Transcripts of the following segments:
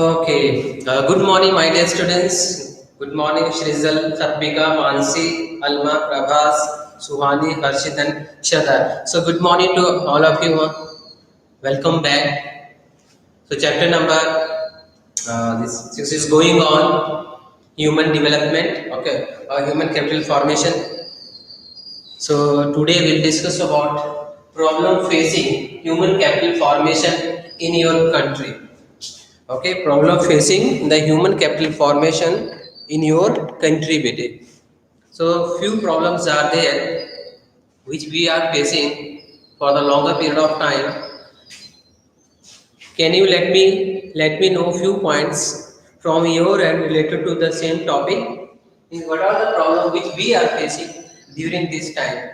Okay. Good morning, my dear students. Good morning, Shrizal, Satmika, Mansi, Alma, Prabhas, Suhani, Harshit, and Shadar. So, good morning to all of you. Welcome back. So, chapter number this is going on human development. Okay, human capital formation. So, today we'll discuss about problem facing human capital formation in your country. Okay, problem facing the human capital formation in your country bete. So few problems are there which we are facing for the longer period of time. Can you let me know few points from your end related to the same topic? What are the problems which we are facing during this time?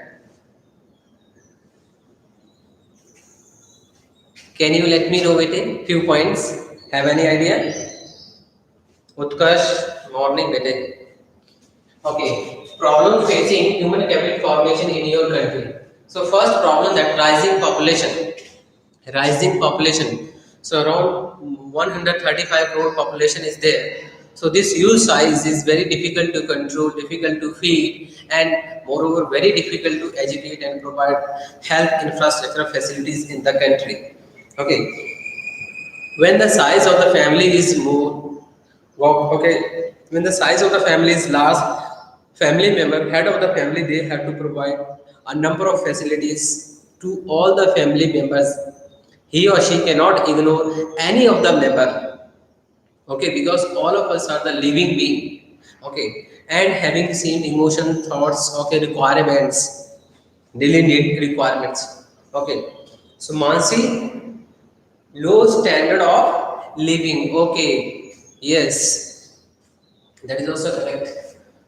Can you let me know bete few points? Have any idea? Utkarsh, morning bete. Okay, problem facing human capital formation in your country. So first problem, that rising population. Rising population. So around 135 crore population is there. So this huge size is very difficult to control, difficult to feed, and moreover very difficult to educate and provide health infrastructure facilities in the country. Okay, when the size of the family is more, okay, when the size of the family is large, family member, head of the family, they have to provide a number of facilities to all the family members. He or she cannot ignore any of the member. Okay, because all of us are the living being. Okay, and having same emotion, thoughts, okay, requirements, daily need requirements. Okay, so Mansi, low standard of living. Okay, yes, that is also correct.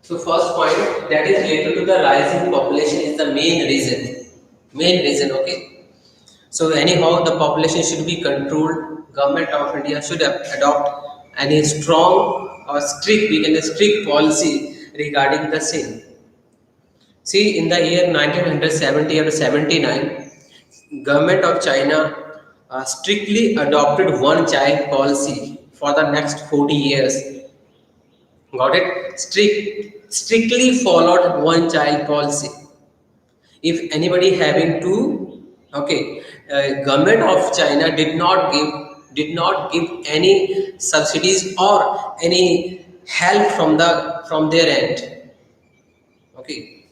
So first point, that is related to the rising population, is the main reason. Main reason. Okay. So anyhow, the population should be controlled. Government of India should adopt any strong or strict, we can say strict policy regarding the same. See, in the year 1970 or 79, government of China strictly adopted one child policy for the next 40 years. Got it? Strictly followed one child policy. If anybody having two, okay, government of China did not give any subsidies or any help from their end. Okay,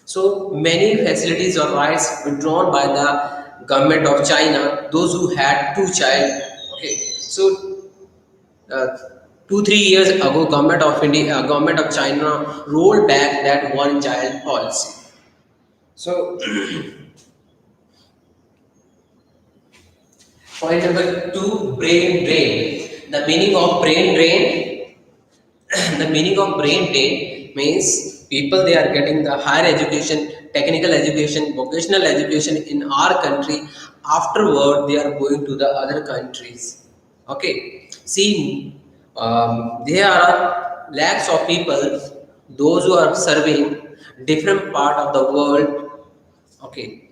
so many facilities or rights withdrawn by the government of China, those who had two child. Okay, so uh, 2 3 years ago, government of China rolled back that one child policy. So point number two, brain drain. The meaning of brain drain. The meaning of brain drain means people, they are getting the higher education, technical education, vocational education in our country. Afterward, they are going to the other countries. Okay, see, there are lakhs of people, those who are serving different part of the world. Okay,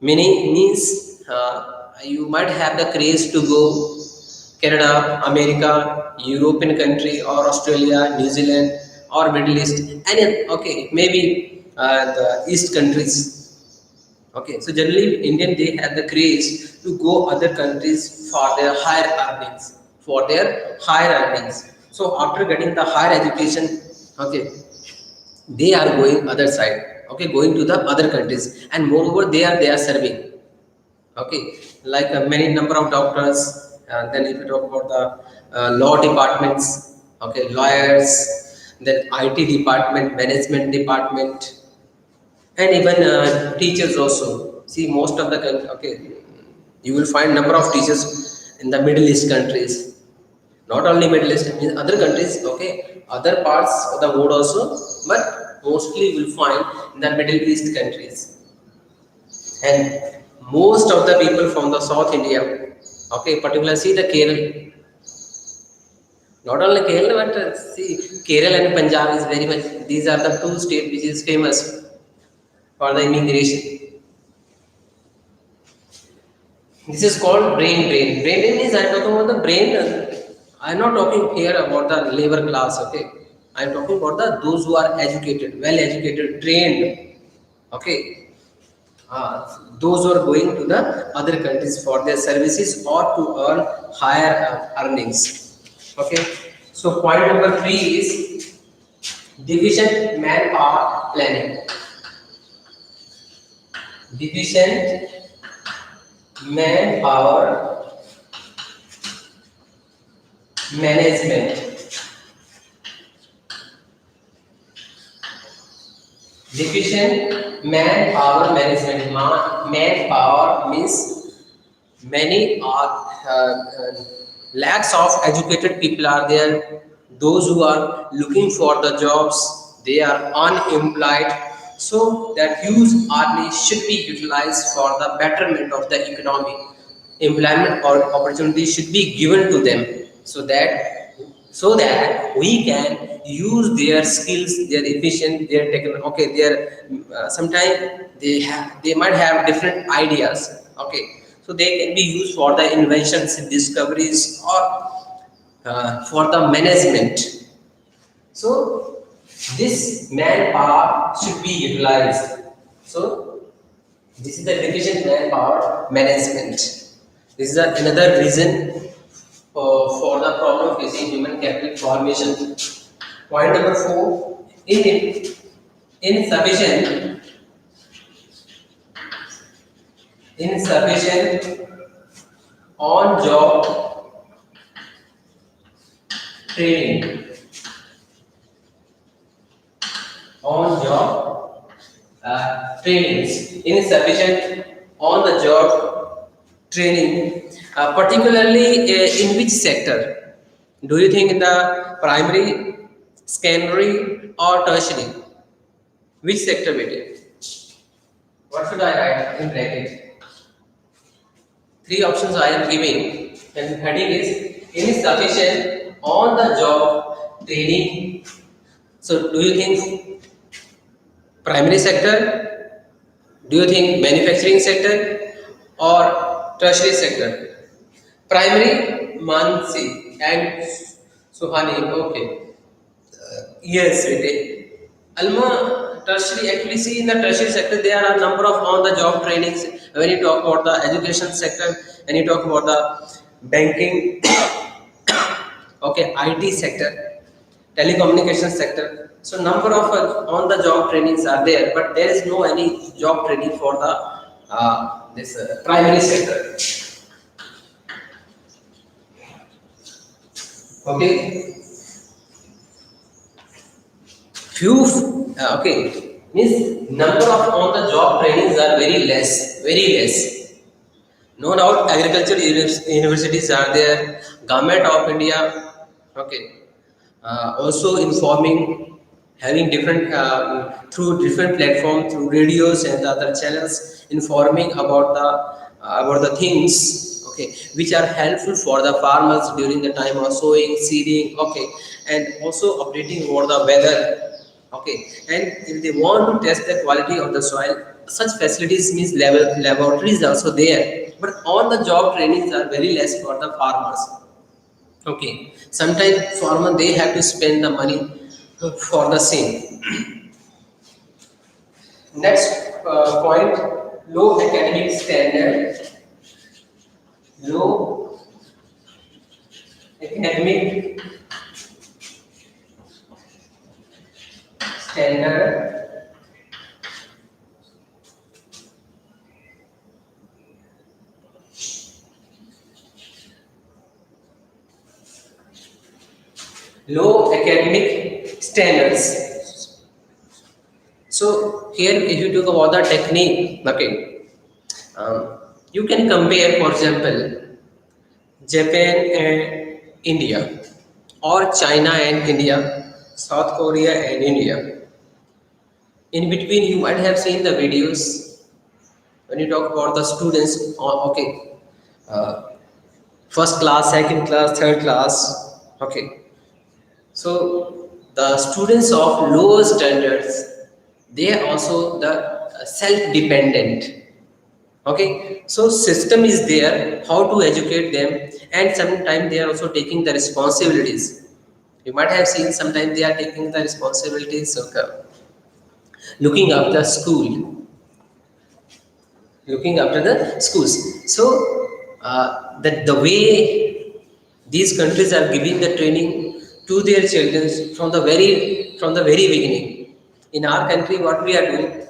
meaning means you might have the craze to go Canada, America, European country, or Australia, New Zealand, or Middle East, and okay, maybe the East countries. Okay, so generally Indian, they have the craze to go other countries for their higher earnings, for their higher earnings. So after getting the higher education, okay, they are going other side. Okay, going to the other countries, and moreover they are serving. Okay, like many number of doctors, then if you talk about the law departments, okay, lawyers, then IT department, management department, and even teachers also. See, most of the okay, you will find number of teachers in the Middle East countries. Not only Middle East, in other countries, okay, other parts of the world also, but mostly you will find in the Middle East countries. And most of the people from the South India, okay, particularly see the Kerala, not only Kerala, but see, Kerala and Punjab is very much, these are the two states which is famous for the immigration. This is called brain drain. Brain drain is, I'm talking about the brain, I'm not talking here about the labor class, okay? I'm talking about the those who are educated, well educated, trained, okay? Those who are going to the other countries for their services or to earn higher earnings, okay? So point number three is deficient manpower planning. Deficient manpower management. Deficient manpower management. Manpower means many are lakhs of educated people are there. Those who are looking for the jobs, they are unemployed. So that huge army should be utilized for the betterment of the economy. Employment or opportunities should be given to them, so that we can use their skills, their efficient, their technical, okay, their sometimes they might have different ideas, okay, so they can be used for the inventions, discoveries, or for the management. So this manpower should be utilized. So this is the deficient manpower management. This is another reason for the problem facing human capital formation. Point number four, insufficient insufficient on job training. On job trainings. Insufficient on the job training, particularly in which sector? Do you think in the primary, secondary, or tertiary? Which sector, beta? What should I write in bracket? Three options I am giving, and heading is insufficient on the job training. So, do you think primary sector? Do you think manufacturing sector or tertiary sector? Primary, Mansi and Suhani. Okay. Yes, Vijay. Alma, tertiary, actually see in the tertiary sector there are a number of on the job trainings. When you talk about the education sector, when you talk about the banking, okay, IT sector, telecommunication sector. So number of on the job trainings are there, but there is no any job training for the this primary sector. Okay, few okay, means number of on the job trainings are very less. No doubt agriculture universities are there, government of India, okay, also informing, having different through different platform, through radios and the other channels, informing about the things, okay, which are helpful for the farmers during the time of sowing, seeding, okay, and also updating about the weather, okay, and if they want to test the quality of the soil, such facilities means laboratories also there, but on the job trainings are very less for the farmers. Okay, sometimes farmer they have to spend the money for the same. Next point, low academic standard. Low academic standard. Low academic standards. So here, if you talk about the technique, okay, you can compare, for example, Japan and India, or China and India, South Korea and India. In between, you might have seen the videos when you talk about the students. Okay, uh, first class, second class, third class. Okay, so the students of lower standards, they are also the self-dependent. Okay, so system is there how to educate them, and sometimes they are also taking the responsibilities. You might have seen sometimes they are taking the responsibilities of looking after school, looking after the schools. So the way these countries are giving the training to their children from the very beginning. In our country, what we are doing,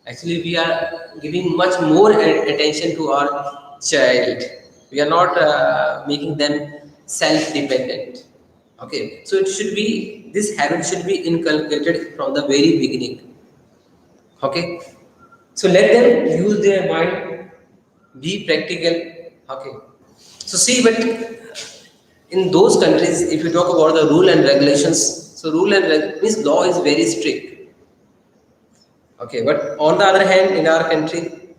actually, we are giving much more attention to our child. We are not making them self-dependent. Okay, so it should be, this habit should be inculcated from the very beginning. Okay, so let them use their mind, be practical. Okay, so see, but in those countries, if you talk about the rule and regulations, so means law is very strict. Okay, but on the other hand, in our country,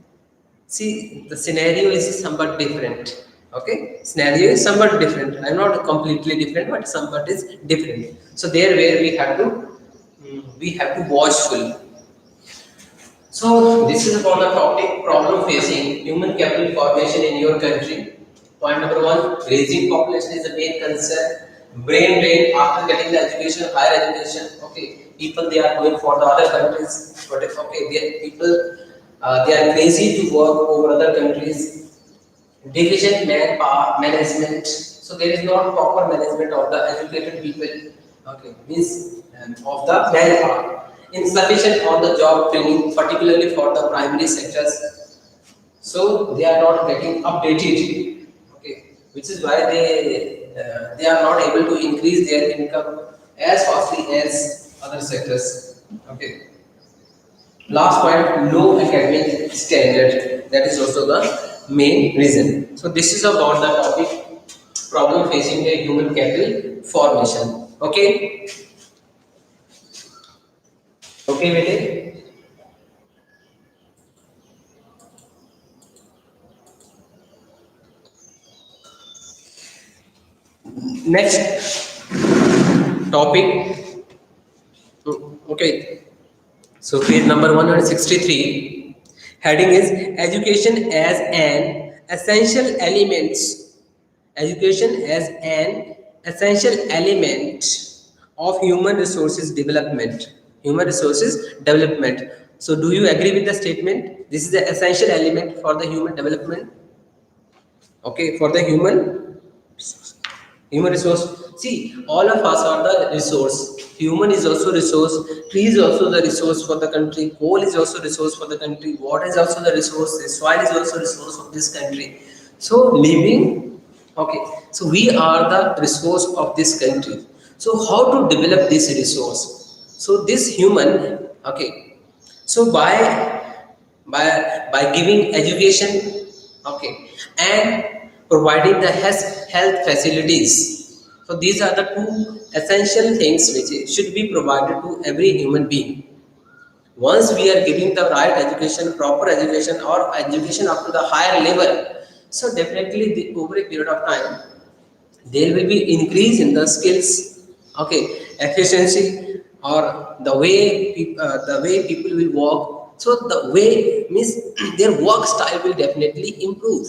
see, the scenario is somewhat different. Okay, scenario is somewhat different. I'm not completely different, but somewhat is different. So there, where we have to watchful. So this is about the topic problem facing human capital formation in your country. Point number one: raising population is the main concern. Brain drain after getting the education, higher education. Okay, people they are going for the other countries, but okay, people they are crazy to work over other countries. Deficient manpower management. So there is not proper management of the educated people. Okay, means of the manpower. Insufficient on the job training, particularly for the primary sectors. So they are not getting updated. Okay, which is why they are not able to increase their income as fastly as other sectors. Okay. Last point, low academic standard. That is also the main reason. So this is about the topic problem facing a human capital formation. Okay, okay, Vijay. Next topic. Okay, so page number 163. Heading is education as an essential element. Education as an essential element of human resources development. Human resources development. So, do you agree with the statement? This is the essential element for the human development. Okay, for the human resource. See, all of us are the resource. Human is also resource. Tree is also the resource for the country. Coal is also resource for the country. Water is also the resource. The soil is also resource of this country. So living, okay. So we are the resource of this country. So how to develop this resource? So this human, okay. So by giving education, okay, and providing the health facilities. So these are the two essential things which should be provided to every human being. Once we are giving the right education, proper education, or education up to the higher level, so definitely over a period of time there will be increase in the skills, okay, efficiency, or the way people will work. So the way means their work style will definitely improve.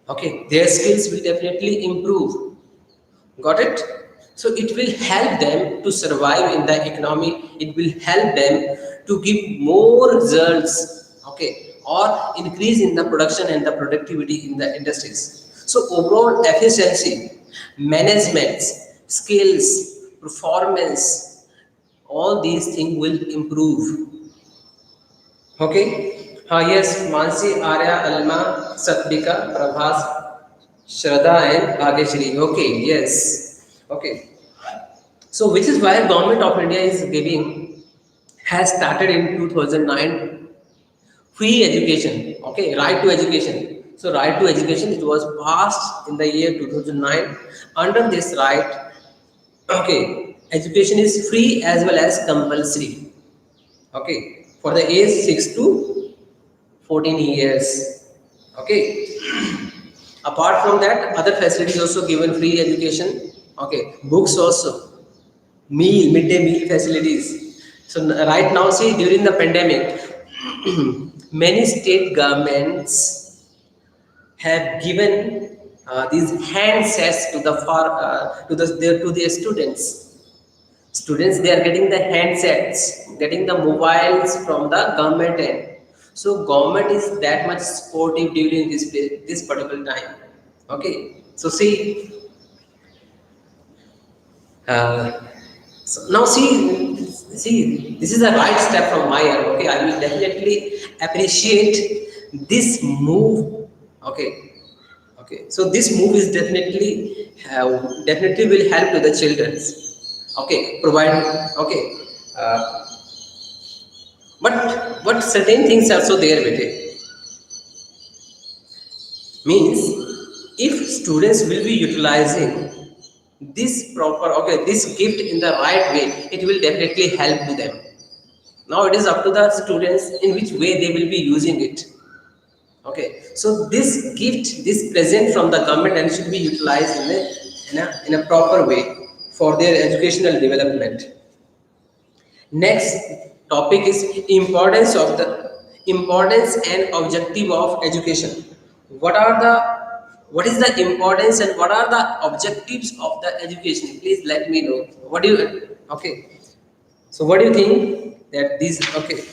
Okay, their skills will definitely improve. Got it? So it will help them to survive in the economy. It will help them to give more results, okay, or increase in the production and the productivity in the industries. So overall efficiency, management, skills, performance, all these things will improve. Okay. Yes, Mansi, Arya, Alma, Satvika, Prabhas, Shraddha, and Bhageshri. Okay, yes. Okay. So, which is why Government of India is giving, has started in 2009 free education. Okay, right to education. So, right to education, it was passed in the year 2009. Under this right, okay, education is free as well as compulsory. Okay, for the age 6 to 14 years. Okay, apart from that, other facilities also given free education. Okay, books also, midday meal facilities. So right now, see, during the pandemic, Many state governments have given these handsets to the to their students. Students, they are getting the handsets, getting the mobiles from the government end. So government is that much supportive during this particular time. Okay. So see, uh, so now see, this is a right step from my end. Okay, I will definitely appreciate this move. Okay, okay. So this move is definitely will help to the childrens. Okay, provide. Okay, uh, but certain things also there with it. Means if students will be utilizing this gift in the right way, it will definitely help to them. Now it is up to the students in which way they will be using it. Okay, so this gift, this present from the government, and should be utilized in a proper way for their educational development. Next topic is importance and objective of education. What are the what is the importance and what are the objectives of the education? Please let me know. What do you okay? So what do you think that these okay?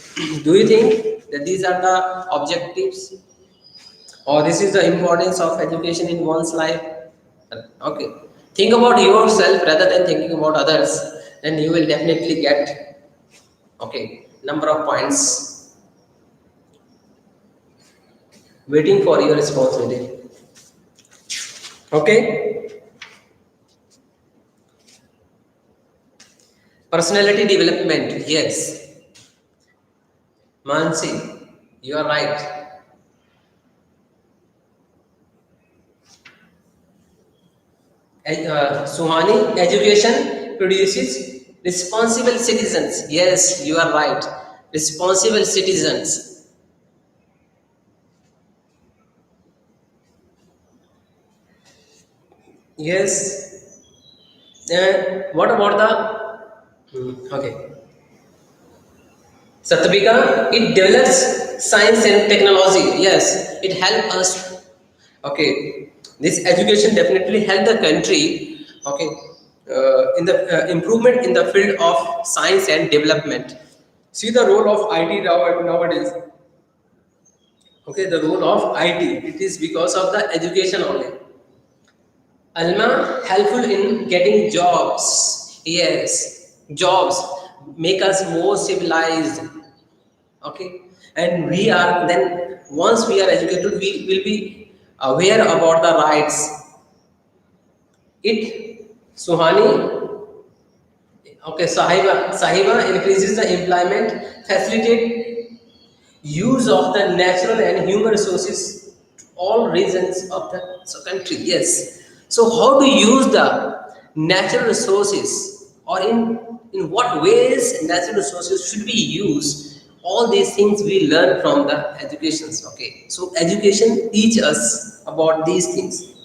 Do you think that these are the objectives, or this is the importance of education in one's life? Okay. Think about yourself rather than thinking about others, then you will definitely get okay number of points. Waiting for your responsibility. Okay. Personality development. Yes. Mansi, you are right. Suhani, education produces responsible citizens. Yes, you are right. Responsible citizens. Yes. What about the okay? Satvika, it develops science and technology. Yes, it helps us. Okay, this education definitely help the country. Okay, in the improvement in the field of science and development. See the role of IT nowadays. Okay, the role of IT. It is because of the education only. Alma helpful in getting jobs. Yes, jobs make us more civilized. Okay, and we are then once we are educated, we will be aware about the rights. It Suhani. Okay, Sahiba increases the employment, facilitate use of the natural and human resources to all regions of the country. Yes. So how to use the natural resources, or in what ways natural resources should be used? All these things we learn from the educations. Okay. So education teach us about these things.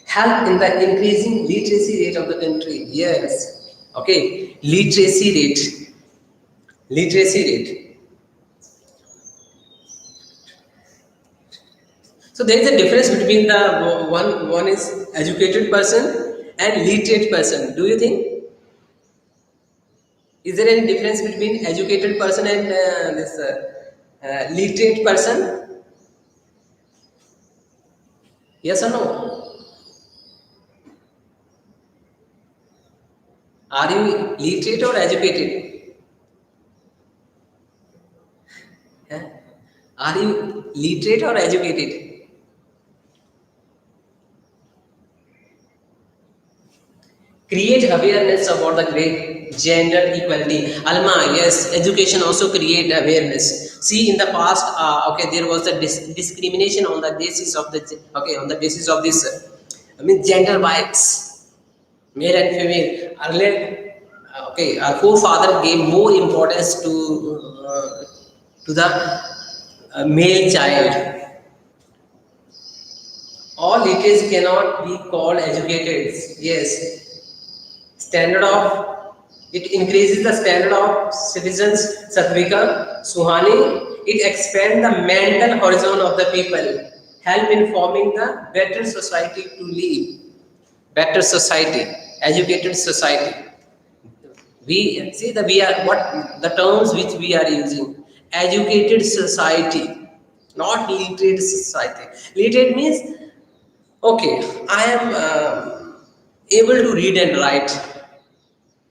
Help in the increasing literacy rate of the country. Yes. Okay. Literacy rate. Literacy rate. So there is a difference between the one is educated person and literate person. Do you think is there any difference between educated person and this literate person? Yes or no? Are you literate or educated? Yeah. Are you literate or educated? Create awareness about the great gender equality. Alma, yes, education also create awareness. See, in the past, okay, there was a discrimination on the basis of the okay, on the basis of this gender bias, male and female. Earlier, okay, our forefather gave more importance to the male child. All literates cannot be called educated. Yes, standard of it increases the standard of citizens. Satvika, Suhani, it expands the mental horizon of the people, help in forming the better society to live. Better society, educated society. We see the we are what the terms which we are using. Educated society, not literate society. Literate means okay, I am able to read and write.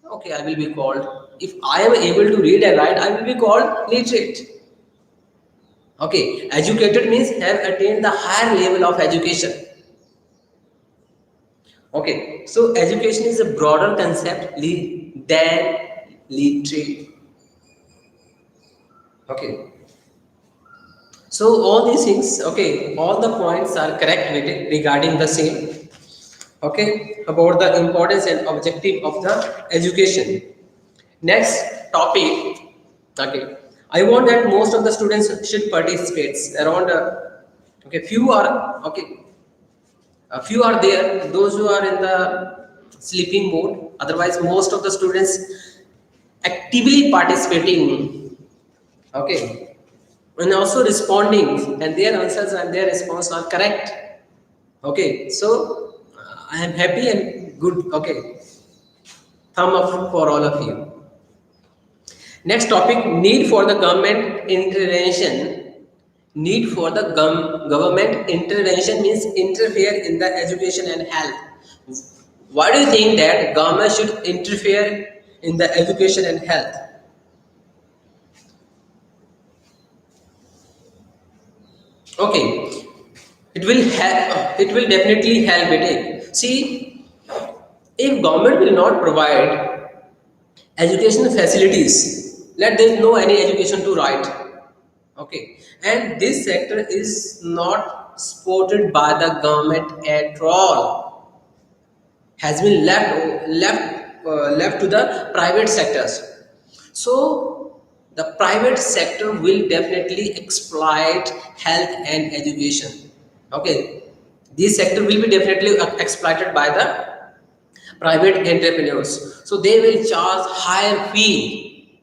Okay, I will be called. If I am able to read and write, I will be called literate. Okay, educated means have attained the higher level of education. Okay, so education is a broader concept than literate. Okay, so all these things, okay, all the points are correct regarding the same. Okay, about the importance and objective of the education. Next topic. Okay, I want that most of the students should participate. Around okay, few are okay. A few are there, those who are in the sleeping mode. Otherwise, most of the students actively participating. Okay, and also responding, and their answers and their response are correct. Okay, so I am happy and good. Okay, thumb up for all of you. Next topic, need for the government intervention. Need for the government intervention means interfere in the education and health. Why do you think that government should interfere in the education and health? Okay, it will help. It will definitely help it. See, if government will not provide educational facilities, let there is no any education to write. Okay, and this sector is not supported by the government at all. Has been left to the private sectors. So the private sector will definitely exploit health and education. Okay, this sector will be definitely exploited by the private entrepreneurs. So they will charge higher fee.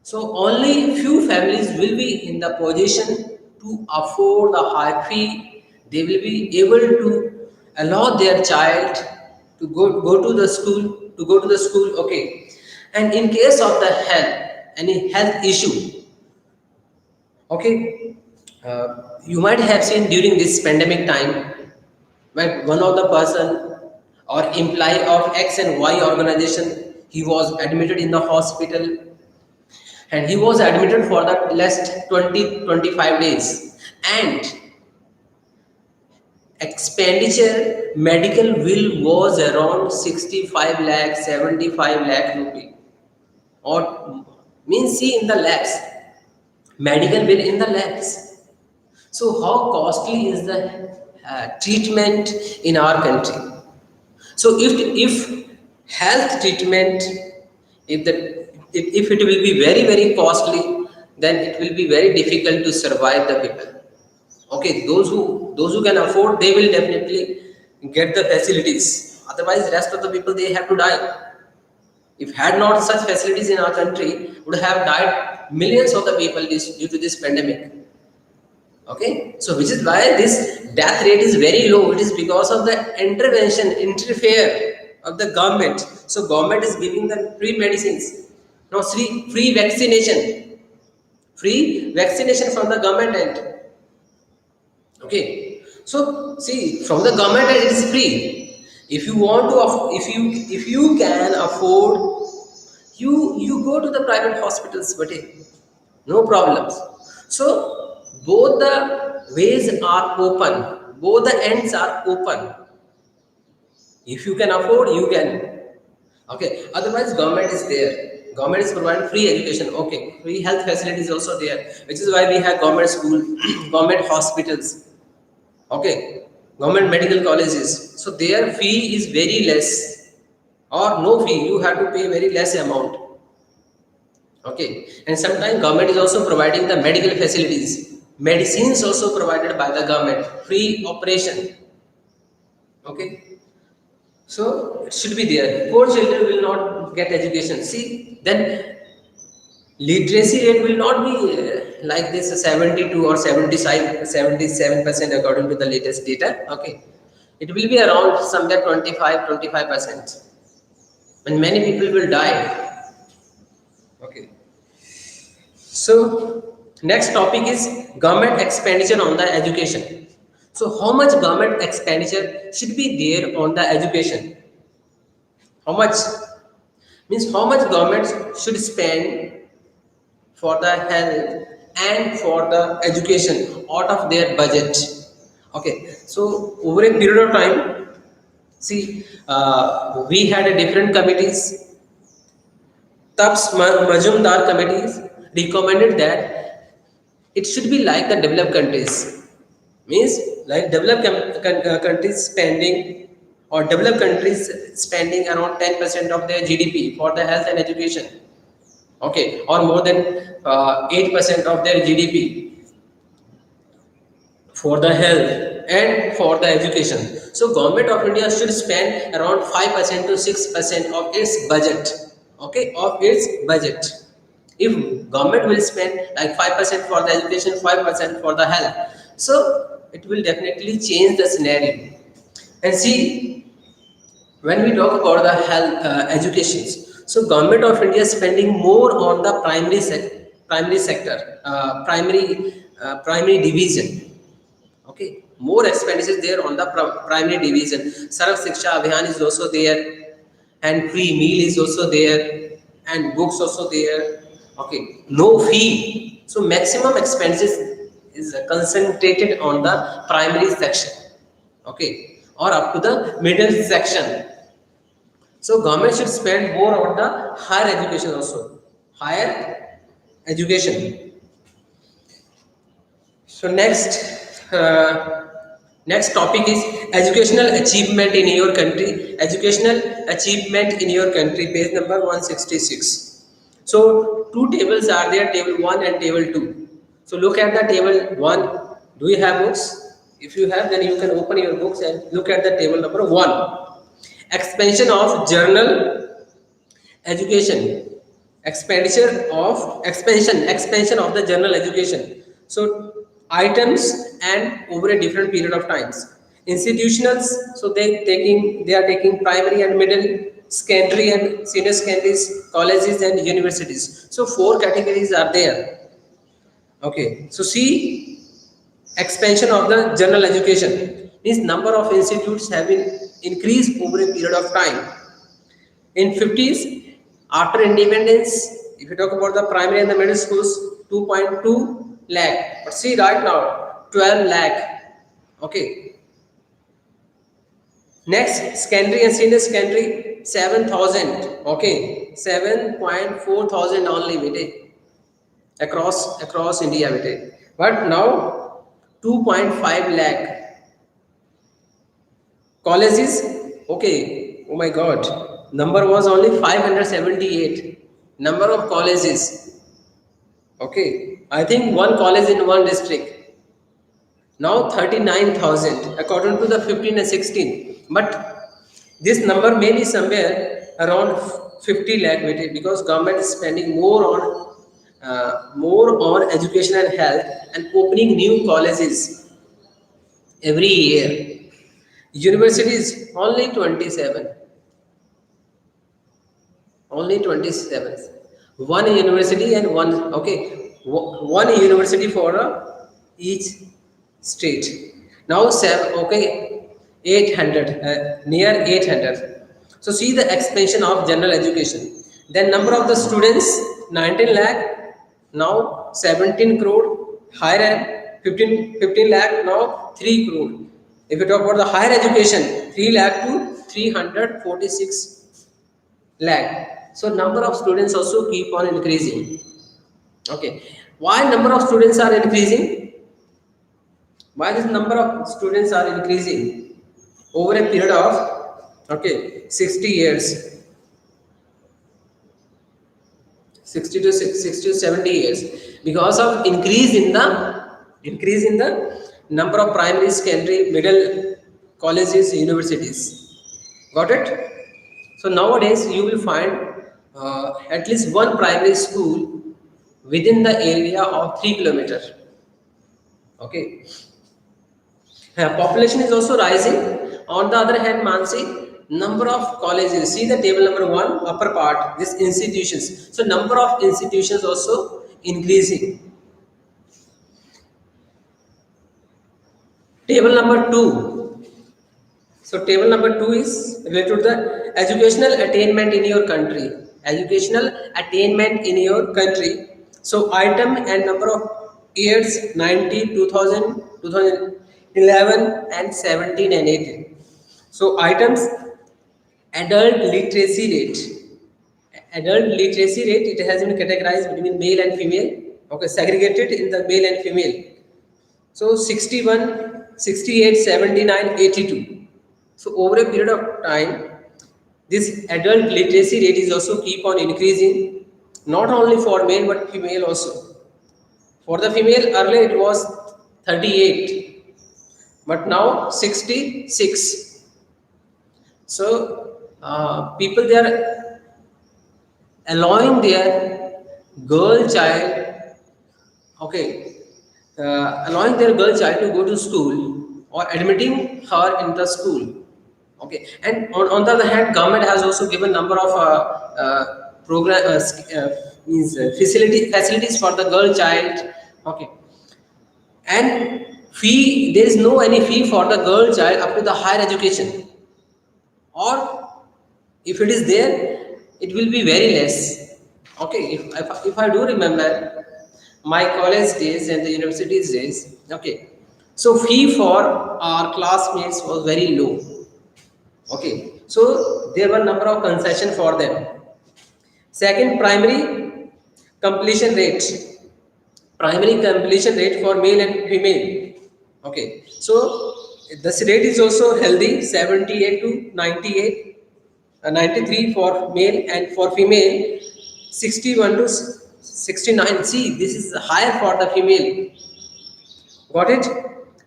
So only few families will be in the position to afford the high fee. They will be able to allow their child to go to the school Okay, and in case of the health, any health issue, okay, you might have seen during this pandemic time when one of the person or employee of X and Y organization, he was admitted in the hospital, and he was admitted for the last 20-25 days, and expenditure medical bill was around 65 lakh 75 lakh rupee, or means see in the lakhs, medical bill in the lakhs. So how costly is the treatment in our country? So if health treatment, if the if it will be very costly, then it will be very difficult to survive the people. Okay, those who can afford, they will definitely get the facilities. Otherwise, rest of the people, they have to die. If had not such facilities in our country, would have died millions of the people due to this pandemic. Okay, so which is why this death rate is very low. It is because of the interfere of the government. So government is giving them free medicines, no free vaccination from the government end. Okay, so see, from the government end it is free. If you want to, if you can afford, you go to the private hospitals, but no problems. So both the ways are open, both the ends are open. If you can afford, you can. Okay, otherwise government is there. Government is providing free education. Okay, free health facilities also there, which is why we have government school, government hospitals. Okay, government medical colleges. So their fee is very less, or no fee. You have to pay very less amount. Okay, and sometimes government is also providing the medical facilities, medicines also provided by the government, free operation. Okay, so it should be there. Poor children will not get education. See, then literacy rate will not be like this 72 or 75 77% according to the latest data. Okay, it will be around somewhere 25% and many people will die. Okay, so next topic is government expenditure on the education. So how much government expenditure should be there on the education? How much means how much government should spend for the health and for the education out of their budget. Okay, so over a period of time, see, we had a different committees. Tabs Majumdar committees recommended that it should be like the developed countries. Means like developed countries spending or developed countries spending around 10% of their GDP for the health and education. Okay, or more than 8% of their GDP for the health and for the education. So government of India should spend around 5% to 6% of its budget. Okay, of its budget. If government will spend like 5% for the education, 5% for the health, so it will definitely change the scenario. And see, when we talk about the health educations, so government of India is spending more on the primary sector, primary division. Okay, more expenditure there on the primary division. Sarv Shiksha Abhiyan is also there, and free meal is also there, and books also there. Okay, no fee. So maximum expenses is concentrated on the primary section. Okay, or up to the middle section. So government should spend more on the higher education also. Higher education. So next topic is educational achievement in your country. Educational achievement in your country, page number 166. So two tables are there, table 1 and table 2. So look at the table 1. Do you have books? If you have, then you can open your books and look at the table number 1. Expansion of general education. Expansion of the general education. So items and over a different period of times. Institutionals, so they are taking primary and middle, secondary and senior secondaries, colleges and universities. So four categories are there. Okay, so see, expansion of the general education means number of institutes have been increased over a period of time. In 50s, after independence, if you talk about the primary and the middle schools, 2.2 lakh. But see right now, 12 lakh. Okay. Next, secondary and senior secondary, 7,000. Okay, 7.4 thousand only we across India we take. But now 2.5 lakh. Colleges, okay, oh my god, number was only 578. Number of colleges, okay, I think one college in one district. Now 39,000 according to the 15 and 16. But this number may be somewhere around 50 lakh because government is spending more on education and health and opening new colleges every year. Universities only 27. Only 27. One university and one, okay, one university for each state. Now seven, okay, 800, near 800. So see the expansion of general education. Then number of the students 19 lakh, now 17 crore, higher 15 lakh, now 3 crore. If you talk about the higher education, 3 lakh to 346 lakh. So number of students also keep on increasing. Okay, why number of students are increasing? Why this number of students are increasing over a period of 60 years, 60 to 70 years, because of increase in the number of primary, secondary, middle colleges, universities. Got it? So nowadays you will find at least one primary school within the area of 3 kilometer. Okay. Population is also rising. On the other hand, Mansi, number of colleges. See the table number 1, upper part. This institutions. So number of institutions also increasing. Table number 2. So table number 2 is related to the educational attainment in your country. Educational attainment in your country. So item and number of years 90, 2000, 2011 and 17 and 18. So items, adult literacy rate. Adult literacy rate, it has been categorized between male and female. Okay, segregated in the male and female. So 61, 68, 79, 82. So over a period of time, this adult literacy rate is also keep on increasing, not only for male but female also. For the female, earlier it was 38, but now 66. So people, they are allowing their girl child, okay, allowing their girl child to go to school or admitting her in the school. Okay, and on the other hand, government has also given number of program means facilities for the girl child. Okay, and fee, there is no any fee for the girl child up to the higher education, or if it is there, it will be very less. Okay, if I do remember my college days and the universities days, okay, so fee for our classmates was very low. Okay, so there were number of concession for them. Second, primary completion rate. Primary completion rate for male and female. Okay, so this rate is also healthy, 78 to 98, 93 for male, and for female 61 to 69. See, this is higher for the female. Got it?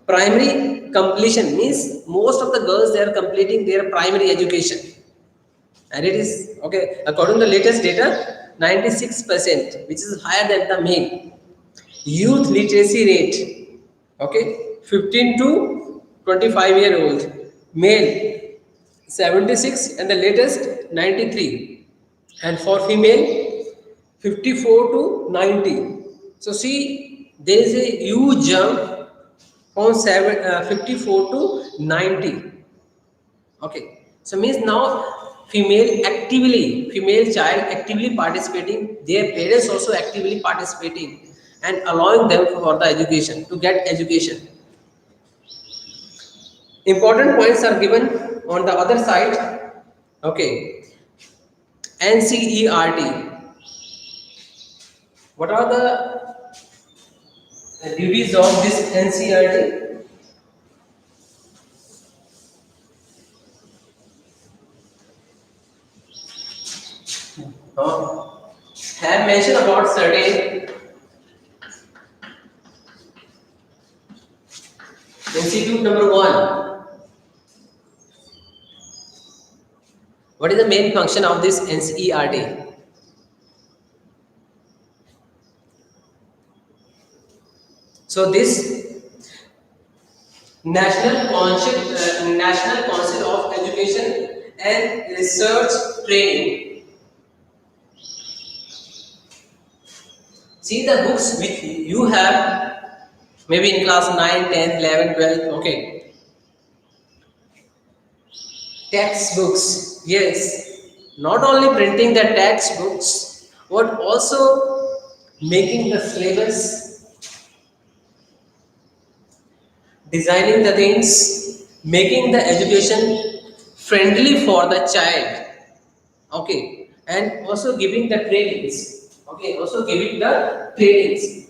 Primary completion means most of the girls, they are completing their primary education, and it is okay according to the latest data 96%, which is higher than the male. Youth literacy rate, okay, 15 to 25-year old male 76, and the latest 93, and for female 54 to 90. So see, there is a huge jump from 54 to 90. Okay, so means now female child actively participating, their parents also actively participating and allowing them for the education, to get education. Important points are given on the other side. Okay, NCERT. What are the duties of this NCERT? Have mentioned about certain institute number 1. What is the main function of this NCERT? So this National Council of Education and Research Training. See the books which you have, maybe in class 9, 10, 11, 12, okay. Textbooks, yes. Not only printing the textbooks, but also making the syllabus, designing the things, making the education friendly for the child, okay, and also giving the trainings, okay, also giving the trainings.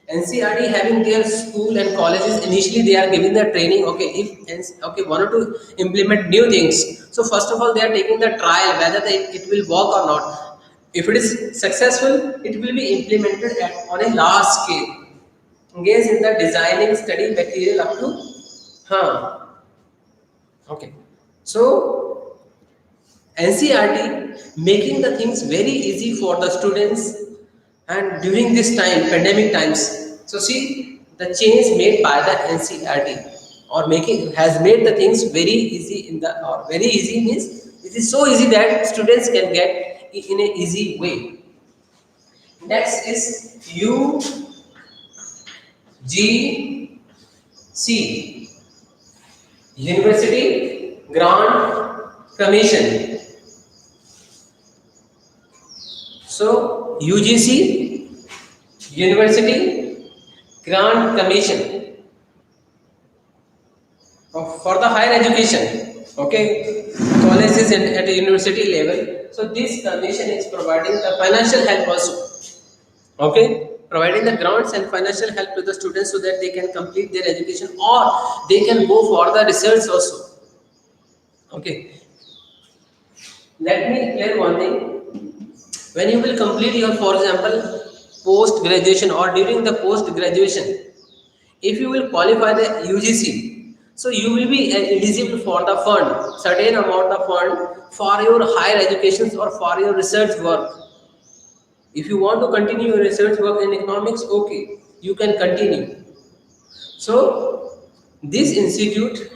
NCRT having their school and colleges, initially they are giving the training, okay, if okay wanted to implement new things, so first of all they are taking the trial whether it will work or not. If it is successful, it will be implemented on a large scale. Engage in the designing study material up to okay. So NCRT making the things very easy for the students And during this time, pandemic times, so see the change made by the NCRT or making has made the things very easy in the or very easy means it is so easy that students can get in a easy way. Next is UGC, University Grant Commission. So UGC, University Grant Commission for the higher education. Okay, colleges and at a university level. So this commission is providing the financial help also. Okay, providing the grants and financial help to the students so that they can complete their education or they can go for the research also. Okay, let me clear one thing. When you will complete your, for example, post graduation or during the post graduation, if you will qualify the UGC, so you will be eligible for the fund, certain amount of fund for your higher education or for your research work. If you want to continue your research work in economics, okay, you can continue. So this institute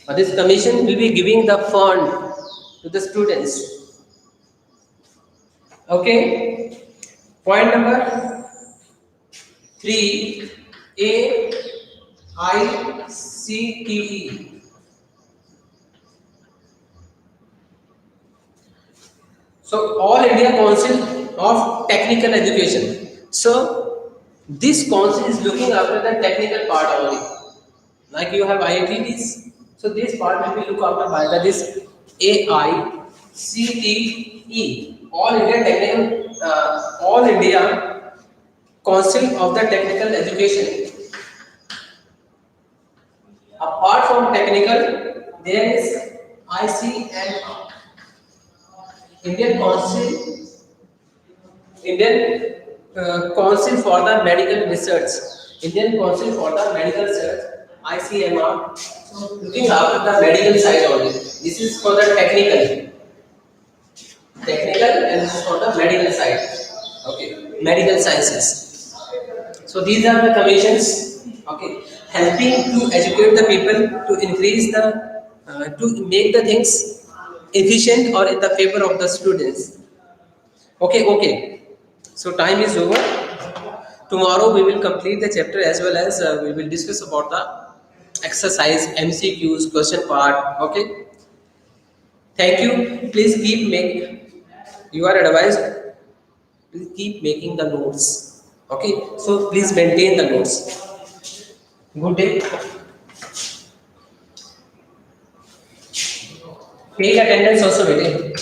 or this commission will be giving the fund to the students. Okay. Point number 3, AICTE. So All India Council of Technical Education. So this council is looking after the technical part only. Like you have IITs, so this part will be looked after by this AICTE, All India Council of the Technical Education. Apart from technical, there is ICMR, Indian Council, Indian Council for the Medical Research, Indian Council for the Medical Research, ICMR. So looking after the medical side only. This is for the technical, and this is for the medical side. Okay, medical sciences. So these are the commissions. Okay, helping to educate the people to increase the to make the things efficient or in the favor of the students. Okay. So time is over. Tomorrow we will complete the chapter as well as we will discuss about the exercise, MCQs, question part. Okay. Thank you. Please keep make. You are advised. Please keep making the notes. Okay. So please maintain the notes. Good day. Take attendance also, waiting.